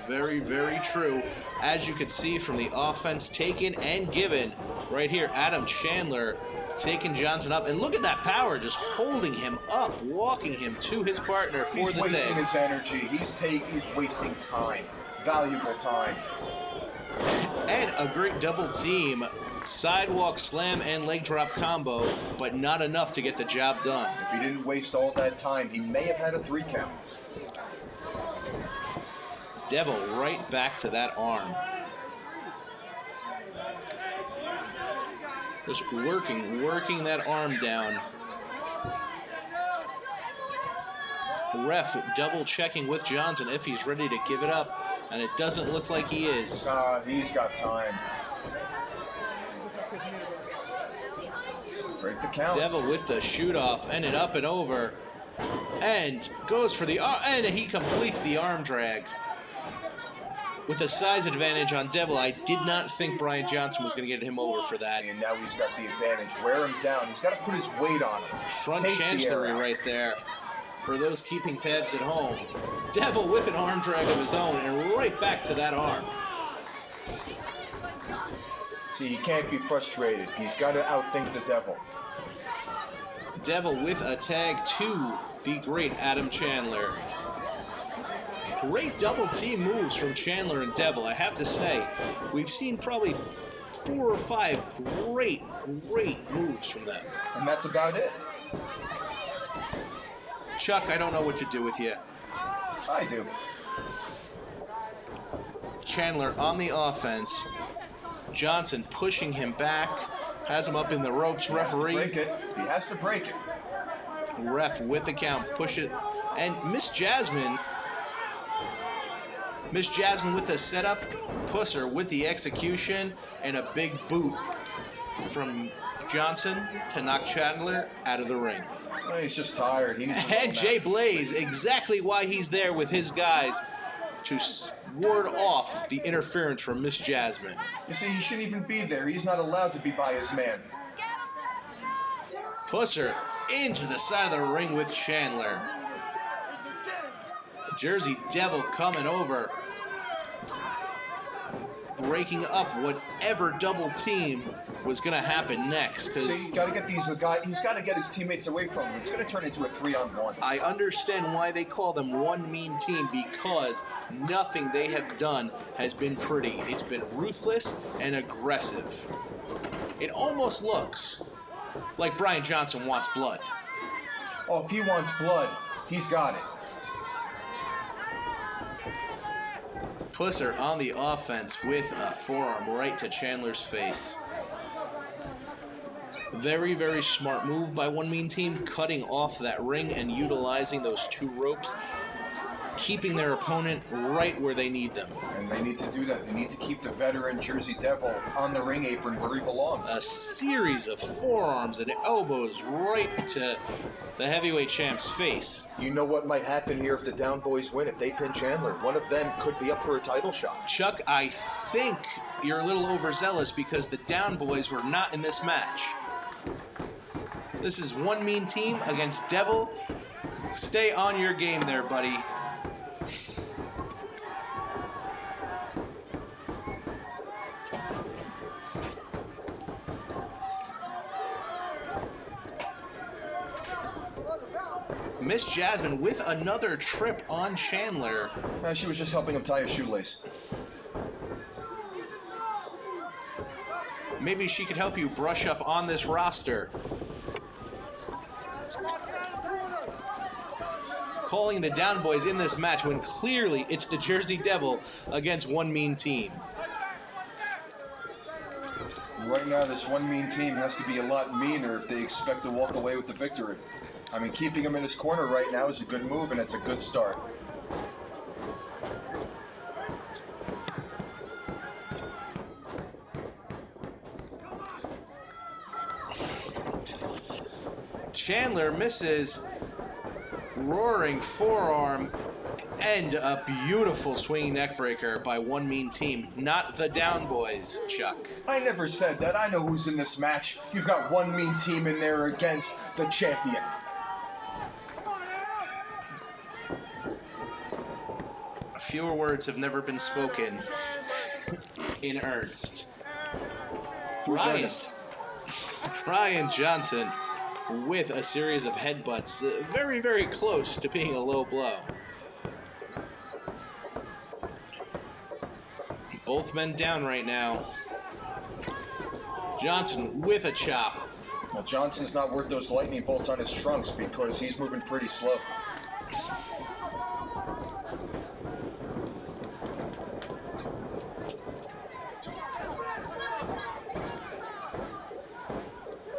Speaker 2: Very, very true. As you can see from the offense taken and given right here, Adam Chandler taking Johnson up. And look at that power, just holding him up, walking him to his partner for
Speaker 3: He's
Speaker 2: the
Speaker 3: wasting
Speaker 2: tag.
Speaker 3: his energy. He's wasting time, valuable time.
Speaker 2: And a great double team. Sidewalk slam and leg drop combo, but not enough to get the job done.
Speaker 3: If he didn't waste all that time, he may have had a 3 count.
Speaker 2: Devil right back to that arm. Just working that arm down. Ref double checking with Johnson if he's ready to give it up, and it doesn't look like he is.
Speaker 3: He's got time. Break the count.
Speaker 2: Devil with the shoot off, and it up and over, and goes for the arm, and he completes the arm drag. With a size advantage on Devil, I did not think Brian Johnson was going to get him over for that.
Speaker 3: And now he's got the advantage. Wear him down. He's got to put his weight on him.
Speaker 2: Front chancellery right there for those keeping tabs at home. Devil with an arm drag of his own, and right back to that arm.
Speaker 3: See, he can't be frustrated. He's got to outthink the Devil.
Speaker 2: Devil with a tag to the great Adam Chandler. Great double team moves from Chandler and Devil. I have to say, we've seen probably 4 or 5 great moves from them.
Speaker 3: And that's about it.
Speaker 2: Chuck, I don't know what to do with you.
Speaker 3: I do.
Speaker 2: Chandler on the offense. Johnson pushing him back. Has him up in the ropes. Referee.
Speaker 3: He has to break it. He has to break it.
Speaker 2: Ref with the count. Push it. And Miss Jasmine with the setup, Pusser with the execution, and a big boot from Johnson to knock Chandler out of the ring.
Speaker 3: Well, he's just tired.
Speaker 2: And Jay Blaze, exactly why he's there with his guys to ward off the interference from Miss Jasmine.
Speaker 3: You see, he shouldn't even be there. He's not allowed to be by his man.
Speaker 2: Pusser into the side of the ring with Chandler. Jersey Devil coming over, breaking up whatever double team was going to happen next.
Speaker 3: So you got to get these guys. He's got to get his teammates away from him. It's going to turn into a 3-on-1.
Speaker 2: I understand why they call them one mean team, because nothing they have done has been pretty. It's been ruthless and aggressive. It almost looks like Brian Johnson wants blood.
Speaker 3: Oh, if he wants blood, he's got it.
Speaker 2: Pusser on the offense with a forearm right to Chandler's face. Very, very smart move by One Mean Team, cutting off that ring and utilizing those 2 ropes, keeping their opponent right where they need them.
Speaker 3: And they need to do that. They need to keep the veteran Jersey Devil on the ring apron where he belongs.
Speaker 2: A series of forearms and elbows right to the heavyweight champ's face.
Speaker 3: You know what might happen here if the Down Boys win? If they pin Chandler, one of them could be up for a title shot.
Speaker 2: Chuck, I think you're a little overzealous because the Down Boys were not in this match. This is One Mean Team against Devil. Stay on your game there, buddy. Miss Jasmine with another trip on Chandler.
Speaker 3: She was just helping him tie a shoelace.
Speaker 2: Maybe she could help you brush up on this roster. Calling the Down Boys in this match when clearly it's the Jersey Devil against One Mean Team.
Speaker 3: Right now, this One Mean Team has to be a lot meaner if they expect to walk away with the victory. I mean, keeping him in his corner right now is a good move, and it's a good start.
Speaker 2: Chandler misses, roaring forearm, and a beautiful swinging neckbreaker by One Mean Team, not the Down Boys, Chuck.
Speaker 3: I never said that. I know who's in this match. You've got One Mean Team in there against the champion.
Speaker 2: Fewer words have never been spoken in earnest. Brian Johnson with a series of headbutts, very, very close to being a low blow. Both men down right now. Johnson with a chop.
Speaker 3: Well, Johnson's not worth those lightning bolts on his trunks because he's moving pretty slow.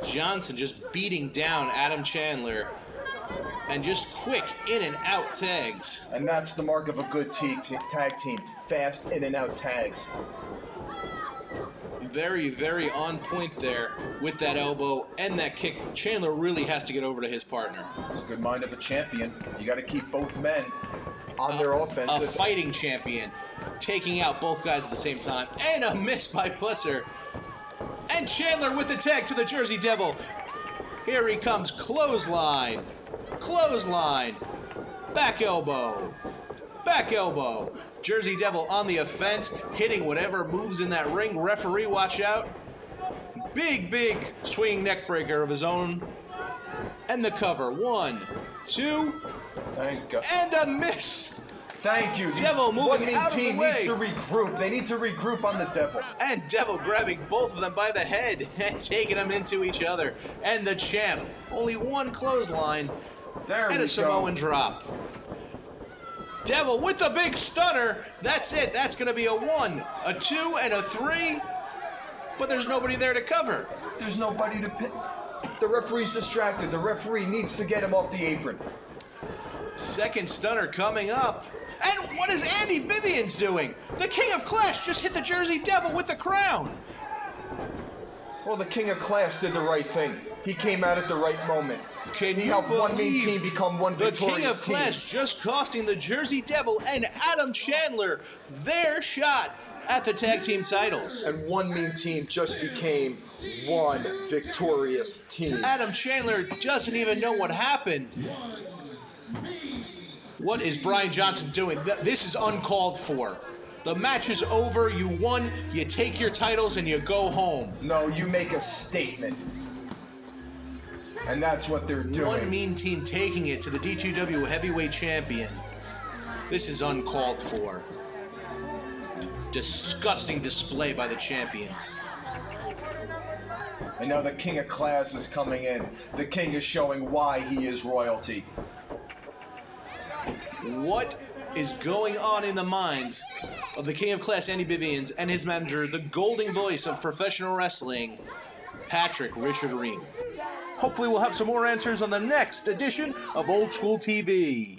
Speaker 2: Johnson just beating down Adam Chandler. And just quick in and out tags.
Speaker 3: And that's the mark of a good tag team. Fast in and out tags.
Speaker 2: Very, very on point there with that elbow and that kick. Chandler really has to get over to his partner.
Speaker 3: It's a good mind of a champion. You got to keep both men on their offensive.
Speaker 2: A fighting champion, taking out both guys at the same time. And a miss by Pusser. And Chandler with the tag to the Jersey Devil. Here he comes, clothesline. Clothesline. Back elbow. Back elbow. Jersey Devil on the offense, hitting whatever moves in that ring. Referee, watch out. Big, big swinging neck breaker of his own. And the cover. 1, 2.
Speaker 3: Thank God.
Speaker 2: And a miss.
Speaker 3: Thank you.
Speaker 2: Devil moving out of the way.
Speaker 3: Needs to regroup. They need to regroup on the Devil.
Speaker 2: And Devil grabbing both of them by the head and taking them into each other. And the champ, only one clothesline and a Samoan drop. Devil with the big stunner. That's it. That's going to be a 1, a 2, and a 3. But there's nobody there to cover.
Speaker 3: There's nobody to pin. The referee's distracted. The referee needs to get him off the apron.
Speaker 2: Second stunner coming up. And what is Andy Vivian's doing? The King of Clash just hit the Jersey Devil with the crown.
Speaker 3: Well, the King of Clash did the right thing. He came out at the right moment.
Speaker 2: Can
Speaker 3: he
Speaker 2: you
Speaker 3: helped one mean
Speaker 2: believe
Speaker 3: team become one victorious team?
Speaker 2: The King of Clash just costing the Jersey Devil and Adam Chandler their shot at the tag team titles.
Speaker 3: And one mean team just became one victorious team.
Speaker 2: Adam Chandler doesn't even know what happened. What is Brian Johnson doing? This is uncalled for. The match is over. You won. You take your titles and you go home.
Speaker 3: No, you make a statement. And that's what they're doing.
Speaker 2: One mean team taking it to the D2W Heavyweight Champion. This is uncalled for. Disgusting display by the champions.
Speaker 3: And now the King of Class is coming in. The King is showing why he is royalty.
Speaker 2: What is going on in the minds of the King of Class, Andy Vivian, and his manager, the golden voice of professional wrestling, Patrick Richard Ream? Hopefully we'll have some more answers on the next edition of Old School TV.